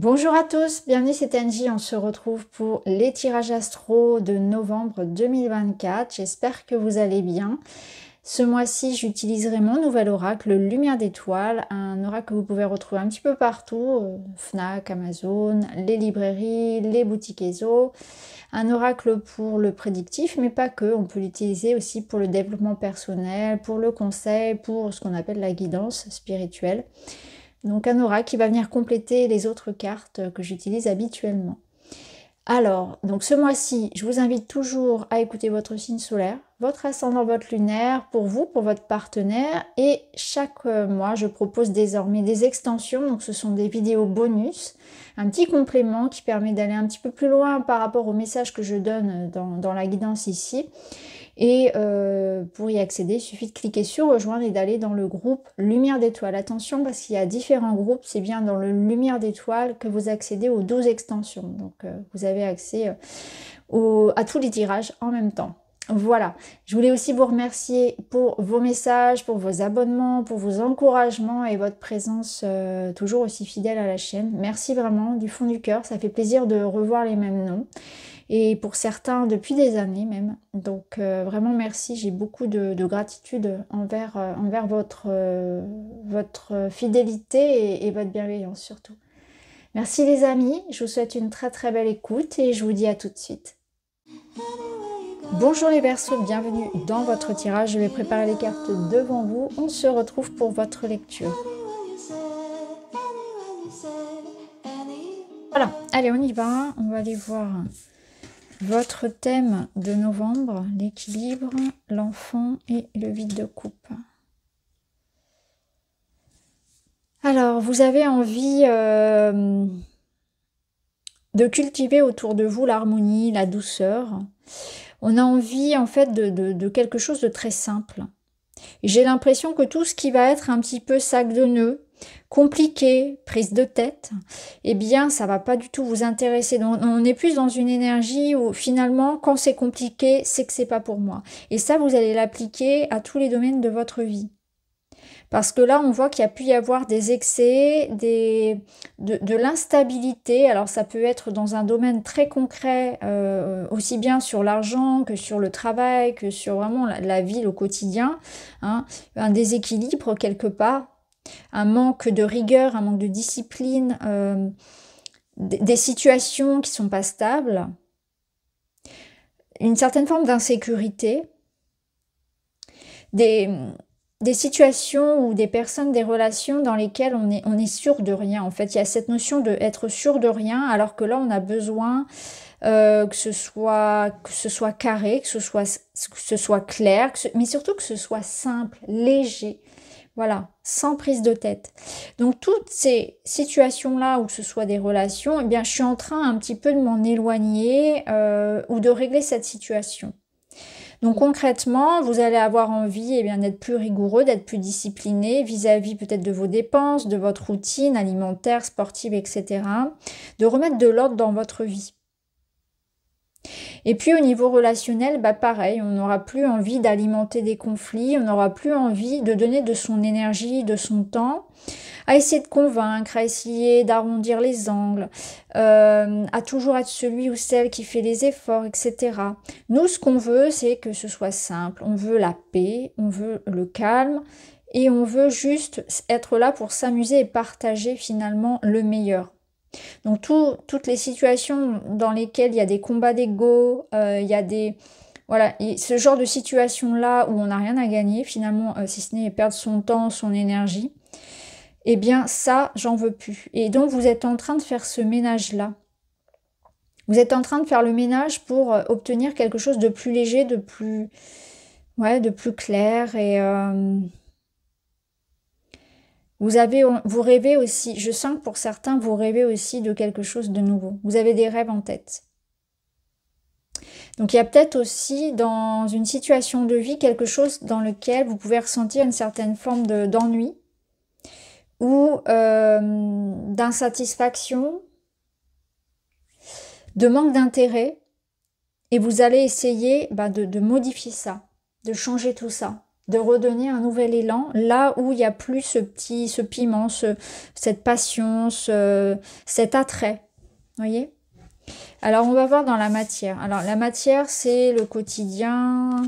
Bonjour à tous, bienvenue, c'est Angie, on se retrouve pour les tirages astro de novembre 2024. J'espère que vous allez bien. Ce mois-ci, j'utiliserai mon nouvel oracle, le Lumière d'étoiles, un oracle que vous pouvez retrouver un petit peu partout, Fnac, Amazon, les librairies, les boutiques ESO. Un oracle pour le prédictif, mais pas que, on peut l'utiliser aussi pour le développement personnel, pour le conseil, pour ce qu'on appelle la guidance spirituelle. Donc un oracle qui va venir compléter les autres cartes que j'utilise habituellement. Alors, donc ce mois-ci, je vous invite toujours à écouter votre signe solaire, votre ascendant, votre lunaire, pour vous, pour votre partenaire. Et chaque mois, je propose désormais des extensions. Donc ce sont des vidéos bonus, un petit complément qui permet d'aller un petit peu plus loin par rapport au message que je donne dans la guidance ici. Et pour y accéder, il suffit de cliquer sur rejoindre et d'aller dans le groupe Lumière d'étoiles. Attention parce qu'il y a différents groupes, c'est bien dans le Lumière d'étoiles que vous accédez aux 12 extensions. Donc vous avez accès à tous les tirages en même temps. Voilà, je voulais aussi vous remercier pour vos messages, pour vos abonnements, pour vos encouragements et votre présence toujours aussi fidèle à la chaîne. Merci vraiment du fond du cœur, ça fait plaisir de revoir les mêmes noms. Et pour certains depuis des années même. Donc vraiment merci, j'ai beaucoup de gratitude envers votre fidélité et votre bienveillance surtout. Merci les amis, je vous souhaite une très très belle écoute et je vous dis à tout de suite. Bonjour les Verseaux, bienvenue dans votre tirage, je vais préparer les cartes devant vous, on se retrouve pour votre lecture. Voilà, allez on y va, on va aller voir votre thème de novembre, l'équilibre, l'enfant et le vide de coupe. Alors, vous avez envie de cultiver autour de vous l'harmonie, la douceur. On a envie en fait de quelque chose de très simple. J'ai l'impression que tout ce qui va être un petit peu sac de nœuds, compliqué, prise de tête, eh bien ça va pas du tout vous intéresser. Donc, on est plus dans une énergie où finalement quand c'est compliqué, c'est que c'est pas pour moi. Et ça vous allez l'appliquer à tous les domaines de votre vie. Parce que là, on voit qu'il y a pu y avoir des excès, de l'instabilité. Alors, ça peut être dans un domaine très concret, aussi bien sur l'argent que sur le travail, que sur vraiment la vie au quotidien. Hein, un déséquilibre quelque part, un manque de rigueur, un manque de discipline, des situations qui ne sont pas stables, une certaine forme d'insécurité, des situations ou des personnes, des relations dans lesquelles on est sûr de rien. En fait, il y a cette notion d'être sûr de rien, alors que là, on a besoin que ce soit carré, que ce soit clair, mais surtout que ce soit simple, léger. Voilà, sans prise de tête. Donc, toutes ces situations-là, ou que ce soit des relations, eh bien, je suis en train un petit peu de m'en éloigner ou de régler cette situation. Donc concrètement, vous allez avoir envie d'être plus rigoureux, d'être plus discipliné vis-à-vis peut-être de vos dépenses, de votre routine alimentaire, sportive, etc. De remettre de l'ordre dans votre vie. Et puis au niveau relationnel, pareil, on n'aura plus envie d'alimenter des conflits, on n'aura plus envie de donner de son énergie, de son temps, à essayer de convaincre, à essayer d'arrondir les angles, à toujours être celui ou celle qui fait les efforts, etc. Nous, ce qu'on veut, c'est que ce soit simple. On veut la paix, on veut le calme, et on veut juste être là pour s'amuser et partager finalement le meilleur. Donc toutes les situations dans lesquelles il y a des combats d'ego, il y a voilà, et ce genre de situation-là où on n'a rien à gagner finalement, si ce n'est perdre son temps, son énergie, eh bien ça, j'en veux plus. Et donc vous êtes en train de faire ce ménage-là. Vous êtes en train de faire le ménage pour obtenir quelque chose de plus léger, de plus clair et... Vous rêvez aussi, je sens que pour certains, vous rêvez aussi de quelque chose de nouveau. Vous avez des rêves en tête. Donc il y a peut-être aussi dans une situation de vie quelque chose dans lequel vous pouvez ressentir une certaine forme d'ennui ou d'insatisfaction, de manque d'intérêt. Et vous allez essayer de modifier ça, de changer tout ça. de redonner un nouvel élan, là où il n'y a plus ce piment, cette passion, cet attrait. Vous voyez? Alors, on va voir dans la matière. Alors, la matière, c'est le quotidien,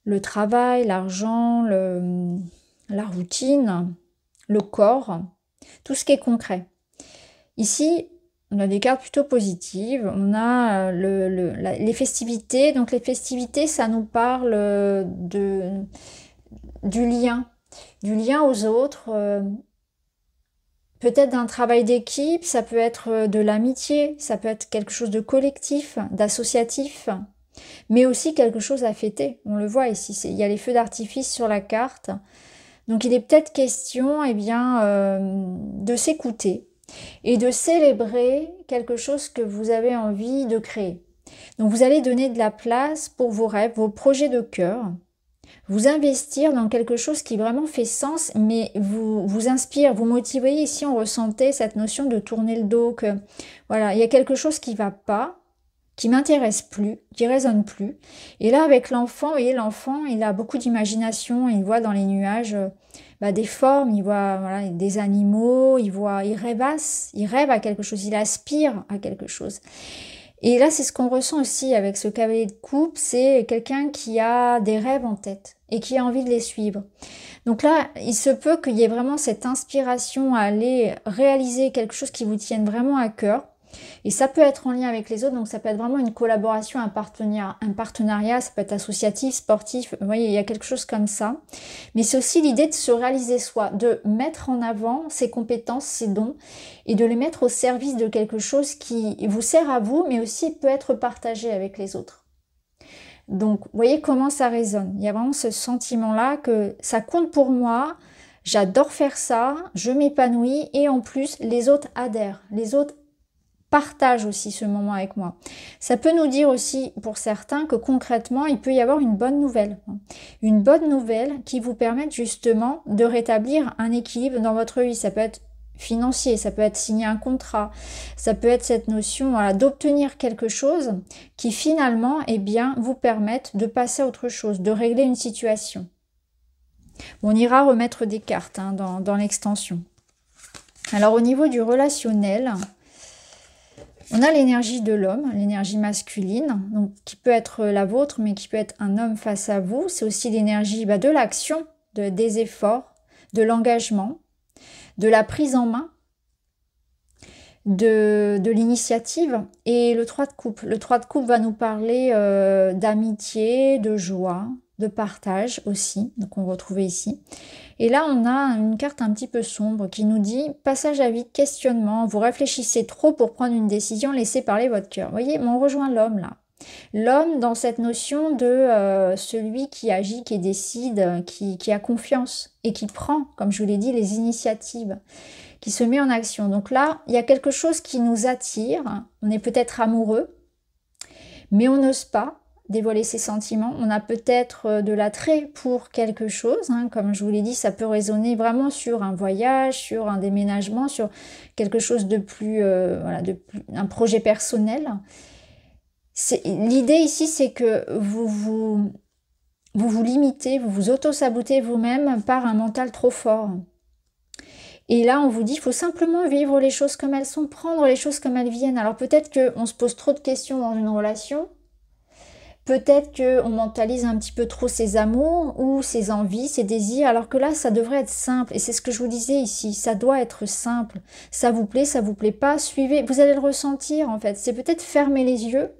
le travail, l'argent, la routine, le corps, tout ce qui est concret. Ici, on a des cartes plutôt positives. On a les festivités. Donc, les festivités, ça nous parle du lien aux autres. Peut-être d'un travail d'équipe, ça peut être de l'amitié, ça peut être quelque chose de collectif, d'associatif, mais aussi quelque chose à fêter. On le voit ici, il y a les feux d'artifice sur la carte. Donc il est peut-être question de s'écouter et de célébrer quelque chose que vous avez envie de créer. Donc vous allez donner de la place pour vos rêves, vos projets de cœur, vous investir dans quelque chose qui vraiment fait sens, mais vous inspire, vous motive. Vous voyez, ici, on ressentait cette notion de tourner le dos, que voilà, il y a quelque chose qui va pas, qui m'intéresse plus, qui résonne plus. Et là, avec l'enfant, vous voyez, l'enfant, il a beaucoup d'imagination, il voit dans les nuages des formes, il voit voilà, des animaux, il rêvasse, il rêve à quelque chose, il aspire à quelque chose. Et là, c'est ce qu'on ressent aussi avec ce cavalier de coupe, c'est quelqu'un qui a des rêves en tête et qui a envie de les suivre. Donc là, il se peut qu'il y ait vraiment cette inspiration à aller réaliser quelque chose qui vous tienne vraiment à cœur. Et ça peut être en lien avec les autres, donc ça peut être vraiment une collaboration, un partenariat, ça peut être associatif, sportif, vous voyez, il y a quelque chose comme ça. Mais c'est aussi l'idée de se réaliser soi, de mettre en avant ses compétences, ses dons, et de les mettre au service de quelque chose qui vous sert à vous, mais aussi peut être partagé avec les autres. Donc, vous voyez comment ça résonne. Il y a vraiment ce sentiment-là que ça compte pour moi, j'adore faire ça, je m'épanouis, et en plus, les autres adhèrent, les autres partage aussi ce moment avec moi. Ça peut nous dire aussi pour certains que concrètement il peut y avoir une bonne nouvelle qui vous permette justement de rétablir un équilibre dans votre vie. Ça peut être financier, ça peut être signer un contrat, ça peut être cette notion d'obtenir quelque chose qui finalement vous permette de passer à autre chose, de régler une situation. On ira remettre des cartes dans l'extension. Alors au niveau du relationnel, on a l'énergie de l'homme, l'énergie masculine, donc qui peut être la vôtre, mais qui peut être un homme face à vous. C'est aussi l'énergie de l'action, des efforts, de l'engagement, de la prise en main, de l'initiative. Et le 3 de coupe. Le 3 de coupe va nous parler d'amitié, de joie, de partage aussi, donc on retrouve ici. Et là, on a une carte un petit peu sombre qui nous dit « Passage à vide, questionnement, vous réfléchissez trop pour prendre une décision, laissez parler votre cœur. » Vous voyez, on rejoint l'homme là. L'homme dans cette notion de celui qui agit, qui décide, qui a confiance et qui prend, comme je vous l'ai dit, les initiatives, qui se met en action. Donc là, il y a quelque chose qui nous attire, on est peut-être amoureux, mais on n'ose pas dévoiler ses sentiments. On a peut-être de l'attrait pour quelque chose, comme je vous l'ai dit, ça peut résonner vraiment sur un voyage, sur un déménagement, sur quelque chose de plus, un projet personnel. L'idée ici, c'est que vous limitez, vous vous auto-sabotez vous-même par un mental trop fort. Et là, on vous dit, il faut simplement vivre les choses comme elles sont, prendre les choses comme elles viennent. Alors peut-être qu'on se pose trop de questions dans une relation, peut-être qu'on mentalise un petit peu trop ses amours ou ses envies, ses désirs, alors que là, ça devrait être simple. Et c'est ce que je vous disais ici, ça doit être simple. Ça vous plaît pas, suivez. Vous allez le ressentir en fait. C'est peut-être fermer les yeux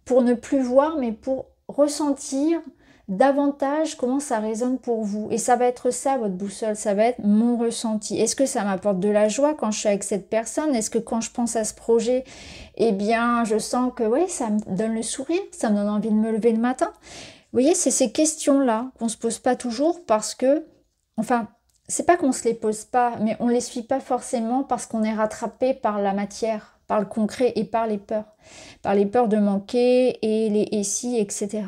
pour ne plus voir, mais pour ressentir davantage comment ça résonne pour vous. Et ça va être ça, votre boussole, ça va être mon ressenti. Est-ce que ça m'apporte de la joie quand je suis avec cette personne? Est-ce que quand je pense à ce projet, je sens que ça me donne le sourire, ça me donne envie de me lever le matin? Vous voyez, c'est ces questions-là qu'on se pose pas toujours parce que, c'est pas qu'on se les pose pas, mais on les suit pas forcément parce qu'on est rattrapé par la matière, par le concret et par les peurs de manquer et les et si, etc.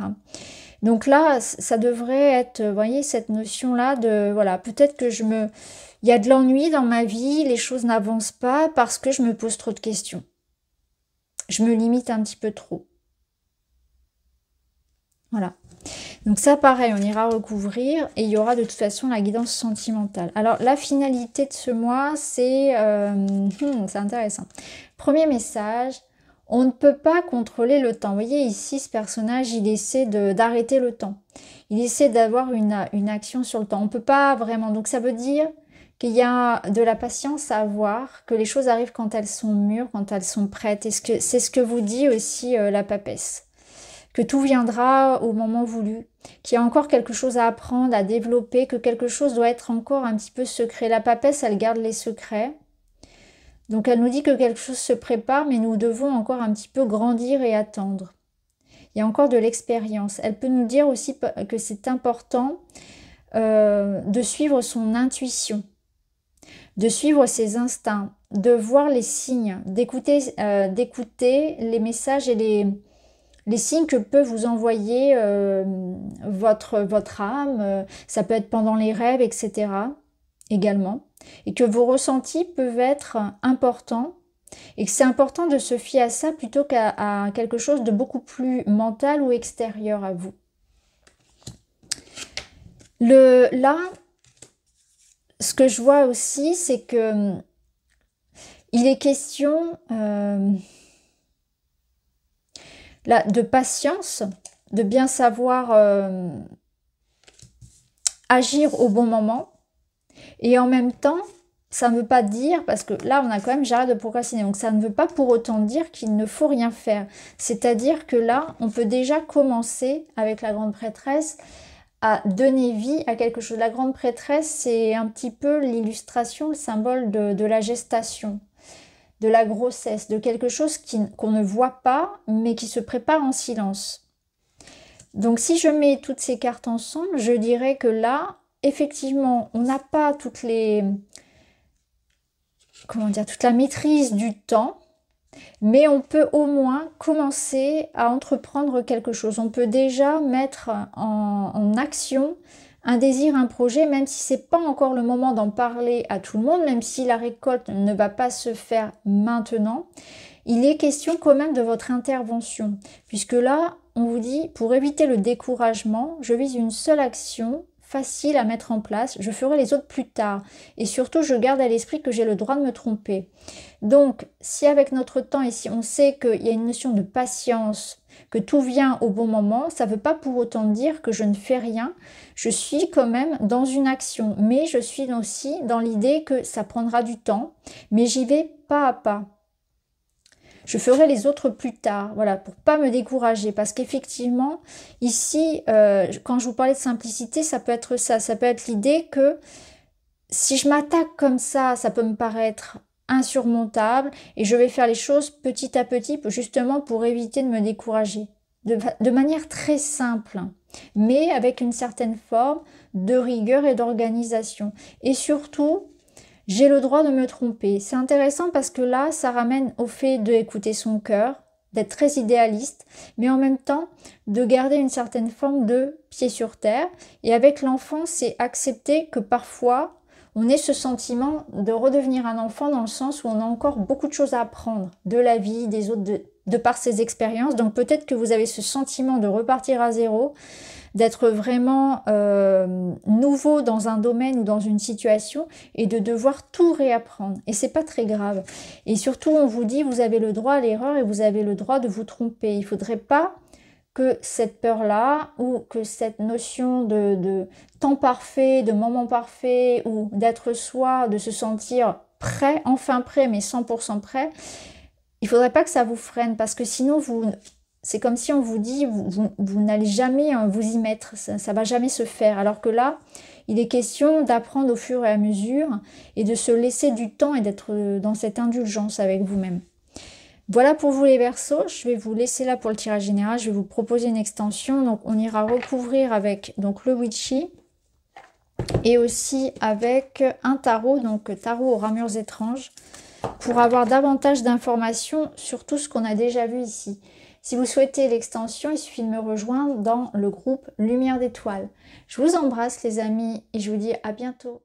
Donc là, ça devrait être, vous voyez, cette notion-là de, peut-être que il y a de l'ennui dans ma vie, les choses n'avancent pas parce que je me pose trop de questions. Je me limite un petit peu trop. Voilà. Donc ça, pareil, on ira recouvrir et il y aura de toute façon la guidance sentimentale. Alors, la finalité de ce mois, c'est intéressant. Premier message, on ne peut pas contrôler le temps. Vous voyez ici, ce personnage, il essaie d'arrêter le temps. Il essaie d'avoir une action sur le temps. On ne peut pas vraiment. Donc ça veut dire qu'il y a de la patience à avoir, que les choses arrivent quand elles sont mûres, quand elles sont prêtes. C'est ce que vous dit aussi la papesse. Que tout viendra au moment voulu, qu'il y a encore quelque chose à apprendre, à développer, que quelque chose doit être encore un petit peu secret. La papesse, elle garde les secrets. Donc elle nous dit que quelque chose se prépare, mais nous devons encore un petit peu grandir et attendre. Il y a encore de l'expérience. Elle peut nous dire aussi que c'est important de suivre son intuition, de suivre ses instincts, de voir les signes, d'écouter les messages et les signes que peut vous envoyer votre âme. Ça peut être pendant les rêves, etc. également. Et que vos ressentis peuvent être importants et que c'est important de se fier à ça plutôt qu'à quelque chose de beaucoup plus mental ou extérieur à vous. Là, ce que je vois aussi, c'est que il est question là, de patience, de bien savoir agir au bon moment. Et en même temps, ça ne veut pas dire, parce que là, on a quand même j'arrête de procrastiner, donc ça ne veut pas pour autant dire qu'il ne faut rien faire. C'est-à-dire que là, on peut déjà commencer avec la grande prêtresse à donner vie à quelque chose. La grande prêtresse, c'est un petit peu l'illustration, le symbole de la gestation, de la grossesse, de quelque chose qu'on ne voit pas, mais qui se prépare en silence. Donc si je mets toutes ces cartes ensemble, je dirais que là, effectivement, on n'a pas toute la maîtrise du temps, mais on peut au moins commencer à entreprendre quelque chose. On peut déjà mettre en action un désir, un projet, même si c'est pas encore le moment d'en parler à tout le monde, même si la récolte ne va pas se faire maintenant. Il est question quand même de votre intervention, puisque là, on vous dit, pour éviter le découragement, je vise une seule action, facile à mettre en place, je ferai les autres plus tard. Et surtout, je garde à l'esprit que j'ai le droit de me tromper. Donc, si avec notre temps ici, on sait qu'il y a une notion de patience, que tout vient au bon moment, ça ne veut pas pour autant dire que je ne fais rien. Je suis quand même dans une action, mais je suis aussi dans l'idée que ça prendra du temps, mais j'y vais pas à pas. Je ferai les autres plus tard, voilà, pour pas me décourager. Parce qu'effectivement, ici, quand je vous parlais de simplicité, ça peut être ça. Ça peut être l'idée que si je m'attaque comme ça peut me paraître insurmontable et je vais faire les choses petit à petit, justement pour éviter de me décourager. De manière très simple, mais avec une certaine forme de rigueur et d'organisation. Et surtout, j'ai le droit de me tromper. C'est intéressant parce que là, ça ramène au fait d'écouter son cœur, d'être très idéaliste, mais en même temps de garder une certaine forme de pied sur terre. Et avec l'enfant, c'est accepter que parfois, on ait ce sentiment de redevenir un enfant dans le sens où on a encore beaucoup de choses à apprendre de la vie, des autres, de par ses expériences. Donc peut-être que vous avez ce sentiment de repartir à zéro, d'être vraiment nouveau dans un domaine ou dans une situation et de devoir tout réapprendre. Et c'est pas très grave. Et surtout, on vous dit, vous avez le droit à l'erreur et vous avez le droit de vous tromper. Il faudrait pas que cette peur-là ou que cette notion de temps parfait, de moment parfait ou d'être soi, de se sentir prêt, enfin prêt, mais 100% prêt, il faudrait pas que ça vous freine parce que sinon c'est comme si on vous dit vous n'allez jamais vous y mettre, ça va jamais se faire. Alors que là, il est question d'apprendre au fur et à mesure et de se laisser du temps et d'être dans cette indulgence avec vous-même. Voilà pour vous les Verseaux, je vais vous laisser là pour le tirage général, je vais vous proposer une extension. Donc on ira recouvrir avec donc, le Witchy et aussi avec un tarot, donc tarot aux ramures étranges, pour avoir davantage d'informations sur tout ce qu'on a déjà vu ici. Si vous souhaitez l'extension, il suffit de me rejoindre dans le groupe Lumière d'étoiles. Je vous embrasse les amis et je vous dis à bientôt.